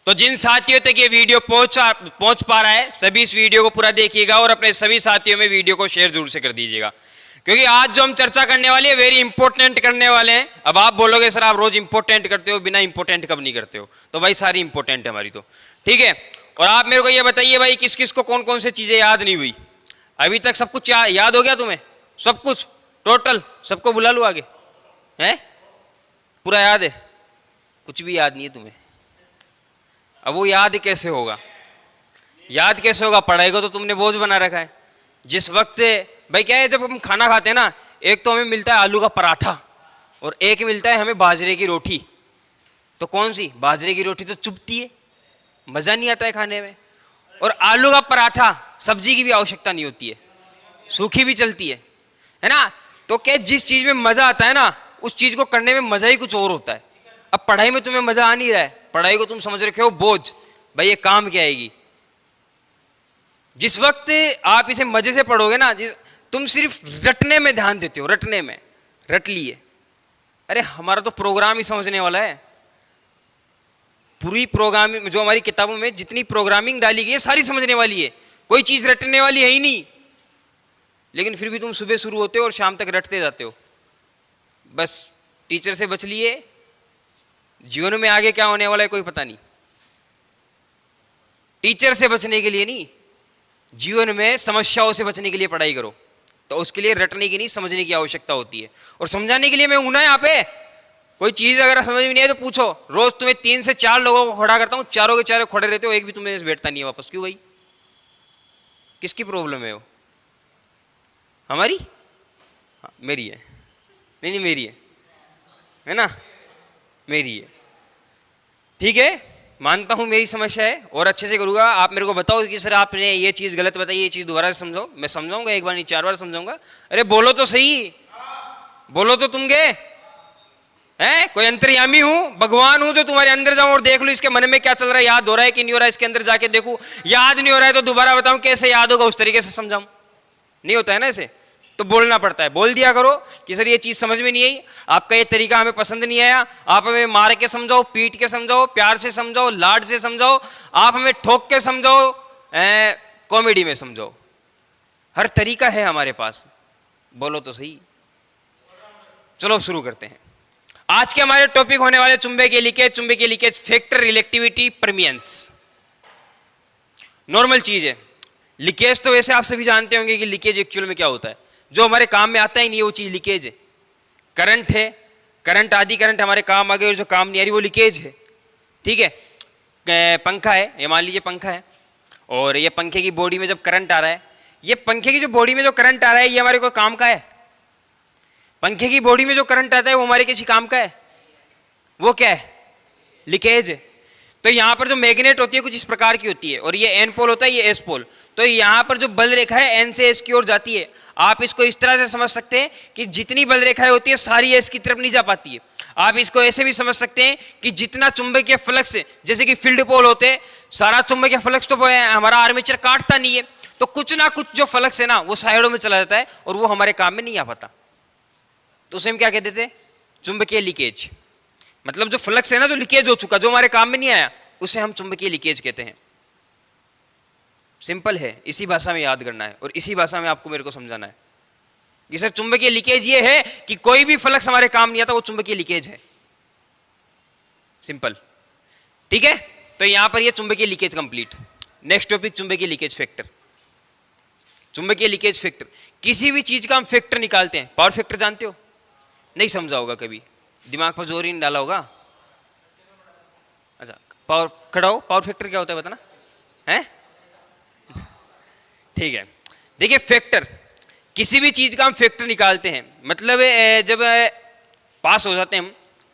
तो जिन साथियों तक ये वीडियो पहुंच पा रहा है, सभी इस वीडियो को पूरा देखिएगा और अपने सभी साथियों में वीडियो को शेयर जरूर से कर दीजिएगा, क्योंकि आज जो हम चर्चा करने वाले हैं वेरी इंपॉर्टेंट करने वाले हैं। अब आप बोलोगे सर आप रोज इंपॉर्टेंट करते हो, बिना इंपॉर्टेंट कब नहीं करते हो? तो भाई सारी इंपॉर्टेंट है हमारी तो, ठीक है। और आप मेरे को ये बताइए भाई, किस किस को कौन कौन से चीजें याद नहीं हुई अभी तक? सब कुछ याद हो गया तुम्हें? सब कुछ टोटल सबको बुला लो आगे, है पूरा याद है? कुछ भी याद नहीं है तुम्हें। अब वो याद कैसे होगा? याद कैसे होगा? पढ़ाई को तो तुमने बोझ बना रखा है। जिस वक्त भाई क्या है, जब हम खाना खाते हैं ना, एक तो हमें मिलता है आलू का पराठा और एक मिलता है हमें बाजरे की रोटी। तो कौन सी? बाजरे की रोटी तो चुभती है, मजा नहीं आता है खाने में। और आलू का पराठा सब्जी की भी आवश्यकता नहीं होती है, सूखी भी चलती है ना। तो क्या जिस चीज में मजा आता है ना, उस चीज को करने में मजा ही कुछ और होता है। अब पढ़ाई में तुम्हें मजा आ नहीं रहा है, पढ़ाई को तुम समझ रखे हो बोझ, भाई ये काम क्या आएगी? जिस वक्त आप इसे मजे से पढ़ोगे ना, तुम सिर्फ रटने में ध्यान देते हो, रटने में, रट लिए। अरे हमारा तो प्रोग्राम ही समझने वाला है। पूरी प्रोग्रामिंग जो हमारी किताबों में जितनी प्रोग्रामिंग डाली गई है सारी समझने वाली है, कोई चीज रटने वाली है ही नहीं। लेकिन फिर भी तुम सुबह शुरू होते हो और शाम तक रटते जाते हो। बस टीचर से बच लिए, जीवन में आगे क्या होने वाला है कोई पता नहीं। टीचर से बचने के लिए नहीं, जीवन में समस्याओं से बचने के लिए पढ़ाई करो। तो उसके लिए रटने की नहीं, समझने की आवश्यकता होती है। और समझाने के लिए मैं हूं ना यहाँ पे। कोई चीज अगर समझ में नहीं है तो पूछो। रोज तुम्हें 3 से 4 लोगों को खड़ा करता हूं, चारों के चारों खड़े रहते हो, एक भी तुम्हें बैठता नहीं है वापस। क्यों भाई? किसकी प्रॉब्लम है वो? हमारी? हाँ, मेरी है। नहीं मेरी है ना, मेरी है। ठीक है, मानता हूं मेरी समस्या है और अच्छे से करूंगा। आप मेरे को बताओ कि सर आपने ये चीज गलत बताई, ये चीज दोबारा से समझाओ। मैं समझाऊंगा, एक बार नहीं 4 बार समझाऊंगा। अरे बोलो तो सही, बोलो तो तुम गए हैं। कोई अंतर्यामी हूं, भगवान हूं जो तुम्हारे अंदर जाऊं और देख लो इसके मन में क्या चल रहा है, याद हो रहा है कि नहीं हो रहा है, इसके अंदर जाके देखूं। याद नहीं हो रहा है तो दोबारा बताऊं, कैसे याद होगा उस तरीके से समझाऊं। नहीं होता है ना ऐसे, तो बोलना पड़ता है। बोल दिया करो कि सर ये चीज समझ में नहीं आई, आपका ये तरीका हमें पसंद नहीं आया। आप हमें मार के समझाओ, पीट के समझाओ, प्यार से समझाओ, लाड से समझाओ, आप हमें ठोक के समझाओ, कॉमेडी में समझाओ, हर तरीका है हमारे पास। बोलो तो सही। चलो शुरू करते हैं। आज के हमारे टॉपिक होने वाले चुंबकीय लीकेज फैक्टर, रिलेक्टिविटी, परमियंस। नॉर्मल चीज है लीकेज। तो वैसे आप सभी जानते होंगे कि लीकेज एक्चुअल में क्या होता है। जो हमारे काम में आता ही नहीं है वो चीज लीकेज है। करंट है, करंट आदि करंट हमारे काम आ गए और जो काम नहीं आ रही वो लीकेज है। ठीक है, पंखा है, ये मान लीजिए पंखा है और ये पंखे की बॉडी में जब करंट आ रहा है, ये पंखे की जो बॉडी में जो करंट आ रहा है ये हमारे कोई काम का है? पंखे की बॉडी में जो करंट आता है वो हमारे किसी काम का है? वो क्या है? लीकेज है। तो यहां पर जो मैग्नेट होती है कुछ इस प्रकार की होती है और ये एन पोल होता है, ये एस पोल। तो यहां पर जो बल रेखा है एन से एस की ओर जाती है। आप इसको इस तरह से समझ सकते हैं कि जितनी बल रेखाएं होती है सारी एस की तरफ नहीं जा पाती है। आप इसको ऐसे भी समझ सकते हैं कि जितना चुंबकीय फ्लक्स है, जैसे कि फील्ड पोल होते हैं, सारा चुंबकीय फ्लक्स तो हमारा आर्मेचर काटता नहीं है, तो कुछ ना कुछ जो फ्लक्स है ना वो साइडों में चला जाता है और वो हमारे काम में नहीं आ पाता। तो उसे हम क्या कहते थे? चुंबकीय लीकेज। मतलब जो फ्लक्स है ना, जो लीकेज हो चुका, जो हमारे काम में नहीं आया, उसे हम चुंबकीय लीकेज कहते हैं। सिंपल है, इसी भाषा में याद करना है और इसी भाषा में आपको मेरे को समझाना है कि सर चुंबकीय लीकेज ये है कि कोई भी फ्लक्स हमारे काम नहीं आता, वो चुंबकीय लीकेज है। सिंपल, ठीक है। तो यहां पर ये चुंबकीय लीकेज कंप्लीट। नेक्स्ट टॉपिक चुंबकीय लीकेज फैक्टर। चुंबकीय लीकेज फैक्टर, किसी भी चीज का हम फैक्टर निकालते हैं। पावर फैक्टर जानते हो? नहीं समझा होगा, कभी दिमाग पर जोर ही नहीं डाला होगा। अच्छा, पावर खड़ा हो, पावर फैक्टर क्या होता है बताना है? ठीक है, देखिए फैक्टर, किसी भी चीज का हम फैक्टर निकालते हैं। मतलब जब पास हो जाते हैं हम,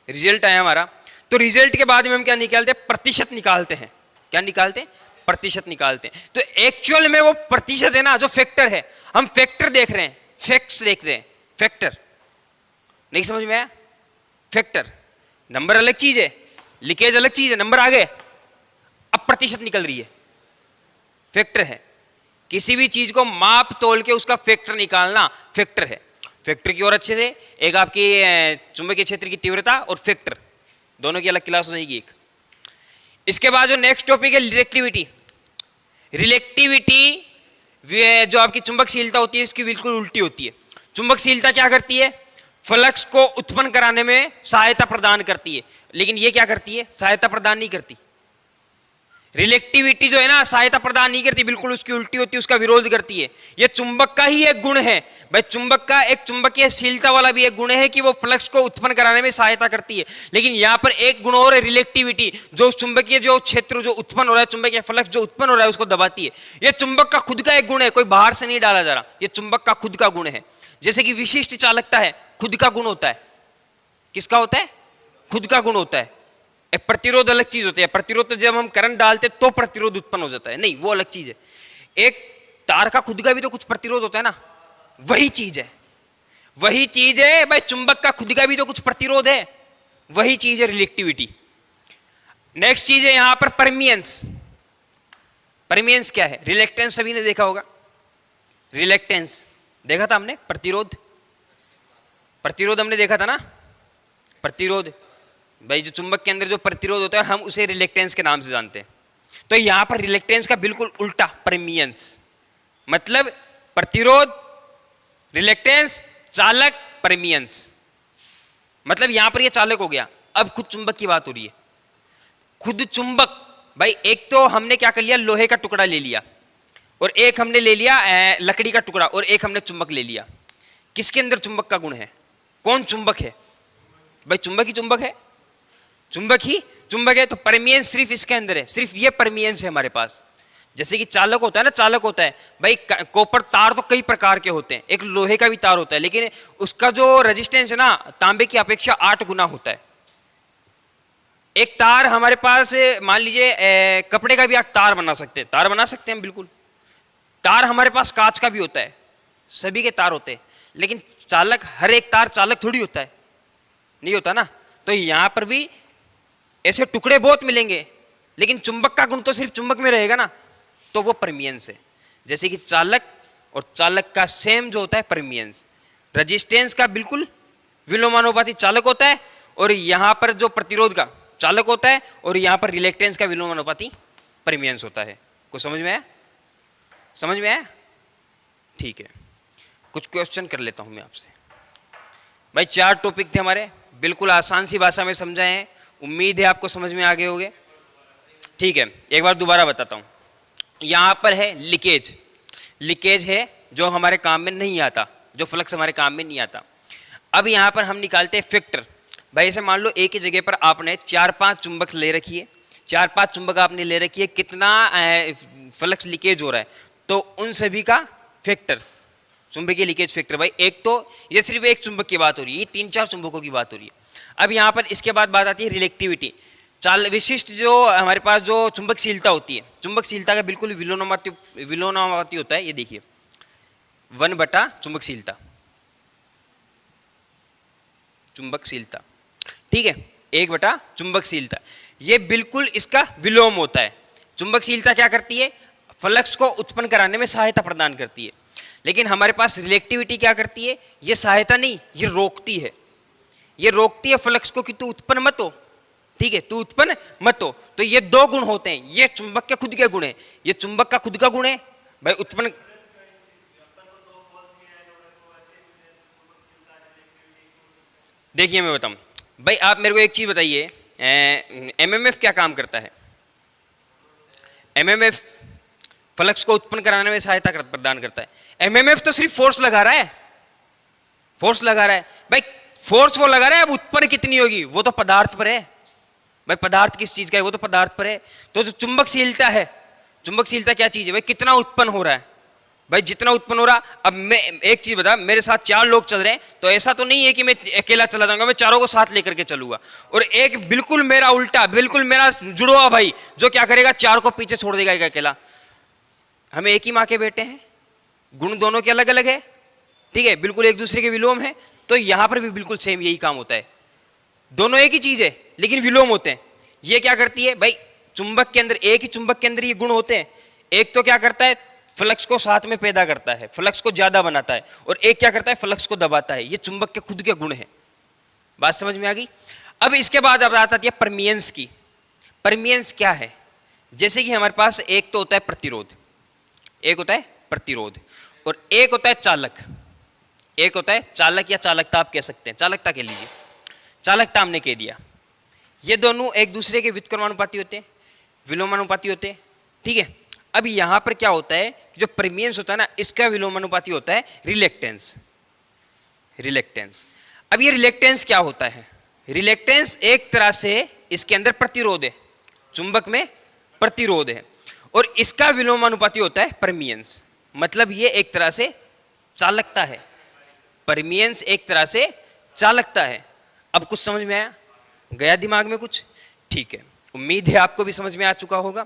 रिजल्ट आया हमारा, तो रिजल्ट के बाद में हम क्या निकालते हैं? प्रतिशत निकालते हैं। क्या निकालते हैं? प्रतिशत निकालते हैं। तो एक्चुअल में वो प्रतिशत है ना जो फैक्टर है। हम फैक्टर देख रहे हैं, फैक्ट्स देख रहे हैं, फैक्टर नहीं समझ में आया? फैक्टर, नंबर अलग चीज है, लीकेज अलग चीज है, नंबर आ गए, अब प्रतिशत निकल रही है, फैक्टर है। किसी भी चीज को माप तोल के उसका फैक्टर निकालना फैक्टर है। फैक्टर की और अच्छे से एक आपकी चुंबकीय क्षेत्र की तीव्रता और फैक्टर दोनों की अलग क्लास हो जाएगी एक। इसके बाद जो नेक्स्ट टॉपिक है रिलेक्टिविटी। रिलेक्टिविटी जो आपकी चुंबकशीलता होती है इसकी बिल्कुल उल्टी होती है। चुंबकशीलता क्या करती है? फ्लक्स को उत्पन्न कराने में सहायता प्रदान करती है, लेकिन ये क्या करती है? सहायता प्रदान नहीं करती। रिलेक्टिविटी जो है ना सहायता प्रदान नहीं करती, बिल्कुल उसकी उल्टी होती है, उसका विरोध करती है। ये चुंबक का ही एक गुण है भाई, चुंबक का एक चुंबकीयशीलता वाला भी एक गुण है कि वो फ्लक्स को उत्पन्न कराने में सहायता करती है। लेकिन यहां पर एक गुण और है रिलेक्टिविटी, जो चुंबकीय जो क्षेत्र जो उत्पन्न हो रहा है, चुंबकीय फ्लक्स जो उत्पन्न हो रहा है उसको दबाती है। ये चुंबक का खुद का एक गुण है, कोई बाहर से नहीं डाला जा रहा, ये चुंबक का खुद का गुण है। जैसे कि विशिष्ट चालकता है, खुद का गुण होता है। किसका होता है? खुद का गुण होता है। एक प्रतिरोध अलग चीज होती है। प्रतिरोध तो जब हम करंट डालते तो प्रतिरोध उत्पन्न हो जाता है, नहीं, वो अलग चीज है। एक तार का खुद का भी तो कुछ प्रतिरोध होता है ना, वही चीज है, वही चीज है भाई। चुंबक का खुद का भी तो कुछ प्रतिरोध है, वही चीज है रिलेक्टिविटी। नेक्स्ट चीज है यहां पर परमियंस। परमियंस क्या है? रिलेक्टेंस सभी ने देखा होगा, रिलेक्टेंस देखा था हमने। प्रतिरोध, प्रतिरोध हमने देखा था ना। प्रतिरोध भाई जो चुंबक के अंदर जो प्रतिरोध होता है हम उसे रिलेक्टेंस के नाम से जानते हैं। तो यहां पर रिलेक्टेंस का बिल्कुल उल्टा परमियंस, मतलब प्रतिरोध, रिलेक्टेंस, चालक, परमियंस। मतलब यहां पर यह चालक हो गया। अब खुद चुंबक की बात हो रही है। खुद चुंबक भाई, एक तो हमने क्या कर लिया, लोहे का टुकड़ा ले लिया, और एक हमने ले लिया लकड़ी का टुकड़ा, और एक हमने चुंबक ले लिया। किसके अंदर चुंबक का गुण है? कौन चुंबक है भाई? चुंबक ही चुंबक है, चुंबक ही चुंबक है। तो परमियंस सिर्फ इसके अंदर है, सिर्फ ये परमियंस है हमारे पास। जैसे कि चालक होता है ना, चालक होता है भाई, कॉपर तार तो कई प्रकार के होते हैं, एक लोहे का भी तार होता है, लेकिन उसका जो रेजिस्टेंस है ना तांबे की अपेक्षा 8 गुना होता है। एक तार हमारे पास, मान लीजिए कपड़े का भी आप तार बना सकते हैं, तार बना सकते हैं बिल्कुल। तार हमारे पास कांच का भी होता है, सभी के तार होते हैं, लेकिन चालक, हर एक तार चालक थोड़ी होता है, नहीं होता ना। तो यहां पर भी ऐसे टुकड़े बहुत मिलेंगे, लेकिन चुंबक का गुण तो सिर्फ चुंबक में रहेगा ना, तो वो परमियंस है। जैसे कि चालक और चालक का सेम जो होता है परमियंस। रेजिस्टेंस का बिल्कुल विलोमानुपाती चालक होता है, और यहां पर जो प्रतिरोध का चालक होता है, और यहां पर रिलेक्टेंस का विलोमानुपाती परमियंस होता है। कुछ समझ में आया? समझ में आया? ठीक है, कुछ क्वेश्चन कर लेता हूं मैं आपसे। भाई 4 टॉपिक थे हमारे, बिल्कुल आसान सी भाषा में समझाए हैं, उम्मीद है आपको समझ में आ गए होंगे। ठीक है, एक बार दोबारा बताता हूं। यहां पर है लीकेज, लीकेज है जो हमारे काम में नहीं आता, जो फ्लक्स हमारे काम में नहीं आता। अब यहां पर हम निकालते हैं फैक्टर। भाई ऐसे मान लो एक ही जगह पर आपने 4-5 चुंबक ले रखी है, 4-5 चुंबक आपने ले रखी है, कितना फ्लक्स लीकेज हो रहा है, तो उन सभी का फैक्टर, चुंबकीय लीकेज फैक्टर। भाई एक तो ये सिर्फ एक चुंबक की बात हो रही है, 3-4 चुंबकों की बात हो रही है। अब यहाँ पर इसके बाद बात आती है रिलेक्टिविटी। विशिष्ट जो हमारे पास जो चुंबकशीलता होती है, चुंबकशीलता का बिल्कुल विलोमानुपाती होता है। ये देखिए 1/, चुंबकशीलता, चुंबकशीलता, ठीक है, 1/, चुंबकशीलता, ये बिल्कुल इसका विलोम होता है। चुंबकशीलता क्या करती है? फ्लक्स को उत्पन्न कराने में सहायता प्रदान करती है। लेकिन हमारे पास रिलेक्टिविटी क्या करती है? ये सहायता नहीं, ये रोकती है। ये रोकती है फ्लक्स को कि तू उत्पन्न मत हो, ठीक है, तू उत्पन्न मत हो। तो ये 2 गुण होते हैं, ये चुंबक के खुद के गुण है, ये चुंबक का खुद का गुण है भाई उत्पन्न। देखिए मैं बताऊं भाई, आप मेरे को एक चीज बताइए, एमएमएफ क्या काम करता है? एमएमएफ फ्लक्स को उत्पन्न कराने में सहायता प्रदान करता है। एमएमएफ तो सिर्फ फोर्स लगा रहा है, फोर्स लगा रहा है भाई, फोर्स वो लगा रहा है। अब उत्पन्न कितनी होगी वो तो पदार्थ पर है भाई, पदार्थ किस चीज का है वो तो पदार्थ पर है। तो जो चुंबकशीलता है, चुंबकशीलता क्या चीज है भाई? कितना उत्पन्न हो रहा है भाई, जितना उत्पन्न हो रहा। अब मैं एक चीज बता, मेरे साथ 4 लोग चल रहे हैं, तो ऐसा तो नहीं है कि मैं अकेला चला जाऊंगा, मैं चारों को साथ लेकर के चलूंगा। और एक बिल्कुल मेरा उल्टा, बिल्कुल मेरा जुड़वा भाई, जो क्या करेगा, 4 को पीछे छोड़ देगा एक अकेला। हमें एक ही माँ के बेटे हैं, गुण दोनों के अलग अलग है, ठीक है, बिल्कुल एक दूसरे के विलोम है। तो यहां पर भी बिल्कुल सेम यही काम होता है, दोनों एक ही चीज है लेकिन विलोम होते हैं। ये क्या करती है भाई, चुंबक के अंदर, एक ही चुंबक के अंदर ये गुण होते हैं। एक तो क्या करता है, फ्लक्स को साथ में पैदा करता है, फ्लक्स को ज्यादा बनाता है, और एक क्या करता है, फ्लक्स को दबाता है। ये चुंबक के खुद के गुण है। बात समझ में आ गई? अब इसके बाद अब बात आती है परमियंस की। परमियंस क्या है? जैसे कि हमारे पास एक तो होता है प्रतिरोध, एक होता है प्रतिरोध, और एक होता है चालक, एक होता है चालक या चालकता आप कह सकते हैं, चालकता कह लीजिए, चालकता हमने कह दिया। ये दोनों एक दूसरे के व्युत्क्रमानुपाती होते हैं, विलोमानुपाती होते हैं, ठीक है। अब यहां पर क्या होता है कि जो परमियंस होता है ना, इसका विलोमानुपाती होता है रिलेक्टेंस, रिलेक्टेंस। अब ये रिलेक्टेंस क्या होता है? रिलेक्टेंस एक तरह से इसके अंदर प्रतिरोध है, चुंबक में प्रतिरोध है, और इसका विलोमानुपाती होता है परमियंस। मतलब ये एक तरह से चालकता है, परमियंस एक तरह से चालकता है। अब कुछ समझ में आया? गया दिमाग में कुछ? ठीक है, उम्मीद है आपको भी समझ में आ चुका होगा।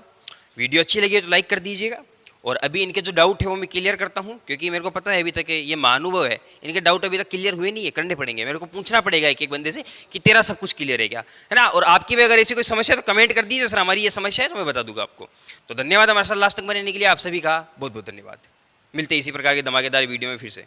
वीडियो अच्छी लगी तो लाइक कर दीजिएगा, और अभी इनके जो डाउट है वो मैं क्लियर करता हूँ, क्योंकि मेरे को पता है अभी तक ये महानुभव है, इनके डाउट अभी तक क्लियर हुए नहीं है, करने पड़ेंगे, मेरे को पूछना पड़ेगा एक एक बंदे से कि तेरा सब कुछ क्लियर है क्या, है ना। और आपकी भी अगर ऐसी कोई समस्या है तो कमेंट कर दीजिए, सर हमारी ये समस्या है, तो मैं बता दूंगा आपको। तो धन्यवाद हमारे साथ लास्ट तक बनने के लिए, आप सभी का बहुत बहुत धन्यवाद। मिलते हैं इसी प्रकार के धमाकेदार वीडियो में फिर से।